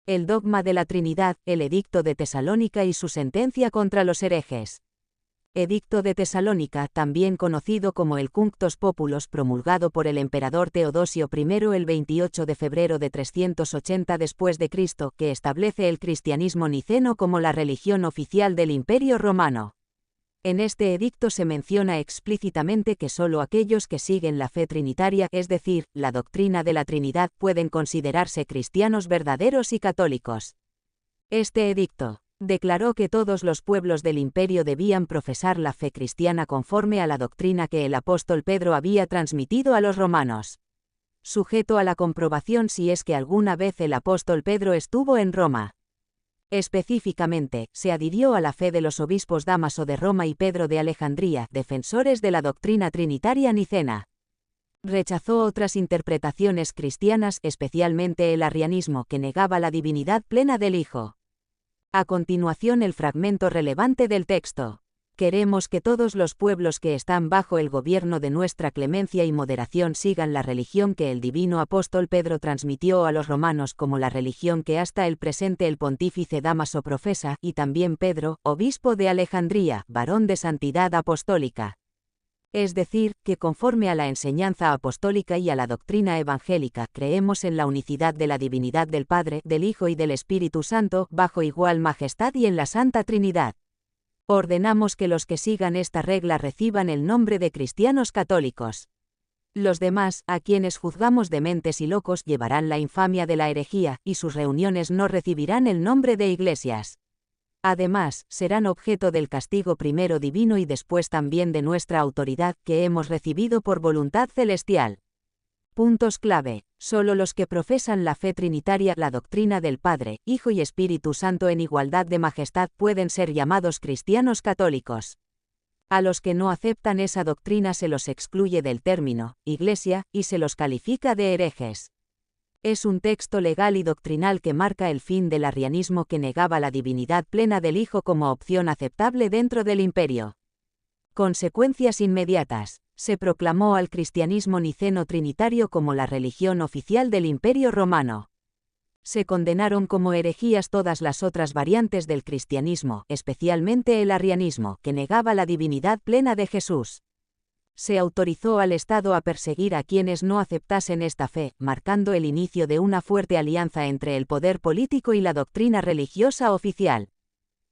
El dogma de la Trinidad, el Edicto de Tesalónica y su sentencia contra los herejes. Edicto de Tesalónica, también conocido como el Cunctos Populos, promulgado por el emperador Teodosio I el 28 de febrero de 380 después de Cristo, que establece el cristianismo niceno como la religión oficial del Imperio Romano. En este edicto se menciona explícitamente que solo aquellos que siguen la fe trinitaria, es decir, la doctrina de la Trinidad, pueden considerarse cristianos verdaderos y católicos. Este edicto declaró que todos los pueblos del imperio debían profesar la fe cristiana conforme a la doctrina que el apóstol Pedro había transmitido a los romanos, sujeto a la comprobación si es que alguna vez el apóstol Pedro estuvo en Roma. Específicamente, se adhirió a la fe de los obispos Dámaso de Roma y Pedro de Alejandría, defensores de la doctrina trinitaria nicena. Rechazó otras interpretaciones cristianas, especialmente el arrianismo, que negaba la divinidad plena del Hijo. A continuación, el fragmento relevante del texto. Queremos que todos los pueblos que están bajo el gobierno de nuestra clemencia y moderación sigan la religión que el divino apóstol Pedro transmitió a los romanos como la religión que hasta el presente el pontífice Dámaso profesa, y también Pedro, obispo de Alejandría, varón de santidad apostólica. Es decir, que conforme a la enseñanza apostólica y a la doctrina evangélica, creemos en la unicidad de la divinidad del Padre, del Hijo y del Espíritu Santo, bajo igual majestad y en la Santa Trinidad. Ordenamos que los que sigan esta regla reciban el nombre de cristianos católicos. Los demás, a quienes juzgamos dementes y locos, llevarán la infamia de la herejía, y sus reuniones no recibirán el nombre de iglesias. Además, serán objeto del castigo primero divino y después también de nuestra autoridad, que hemos recibido por voluntad celestial. Puntos clave. Solo los que profesan la fe trinitaria, la doctrina del Padre, Hijo y Espíritu Santo en igualdad de majestad, pueden ser llamados cristianos católicos. A los que no aceptan esa doctrina se los excluye del término iglesia, y se los califica de herejes. Es un texto legal y doctrinal que marca el fin del arrianismo, que negaba la divinidad plena del Hijo como opción aceptable dentro del imperio. Consecuencias inmediatas. Se proclamó al cristianismo niceno trinitario como la religión oficial del Imperio Romano. Se condenaron como herejías todas las otras variantes del cristianismo, especialmente el arrianismo, que negaba la divinidad plena de Jesús. Se autorizó al Estado a perseguir a quienes no aceptasen esta fe, marcando el inicio de una fuerte alianza entre el poder político y la doctrina religiosa oficial.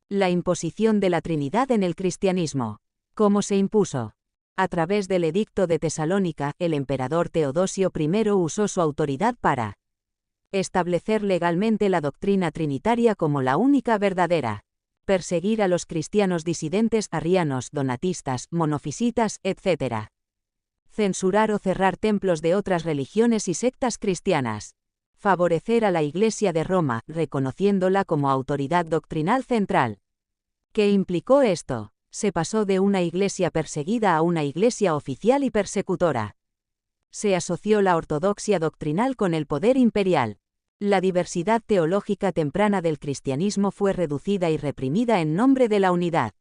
La imposición de la Trinidad en el cristianismo. ¿Cómo se impuso? A través del Edicto de Tesalónica, el emperador Teodosio I usó su autoridad para establecer legalmente la doctrina trinitaria como la única verdadera, perseguir a los cristianos disidentes, arrianos, donatistas, monofisitas, etc. Censurar o cerrar templos de otras religiones y sectas cristianas. Favorecer a la Iglesia de Roma, reconociéndola como autoridad doctrinal central. ¿Qué implicó esto? Se pasó de una iglesia perseguida a una iglesia oficial y persecutora. Se asoció la ortodoxia doctrinal con el poder imperial. La diversidad teológica temprana del cristianismo fue reducida y reprimida en nombre de la unidad.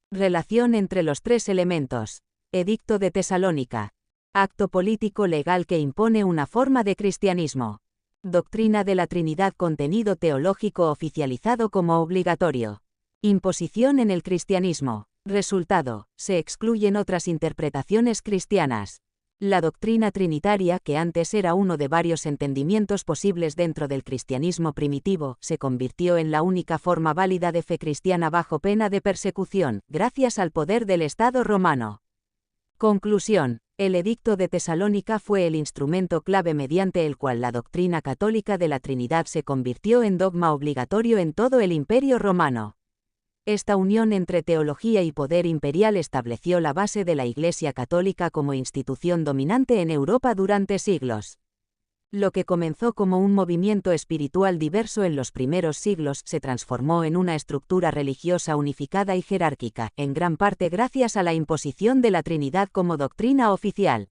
Relación entre los tres elementos. Edicto de Tesalónica. Acto político legal que impone una forma de cristianismo. Doctrina de la Trinidad, contenido teológico oficializado como obligatorio. Imposición en el cristianismo. Resultado, se excluyen otras interpretaciones cristianas. La doctrina trinitaria, que antes era uno de varios entendimientos posibles dentro del cristianismo primitivo, se convirtió en la única forma válida de fe cristiana bajo pena de persecución, gracias al poder del Estado romano. Conclusión. El Edicto de Tesalónica fue el instrumento clave mediante el cual la doctrina católica de la Trinidad se convirtió en dogma obligatorio en todo el Imperio Romano. Esta unión entre teología y poder imperial estableció la base de la Iglesia católica como institución dominante en Europa durante siglos. Lo que comenzó como un movimiento espiritual diverso en los primeros siglos se transformó en una estructura religiosa unificada y jerárquica, en gran parte gracias a la imposición de la Trinidad como doctrina oficial.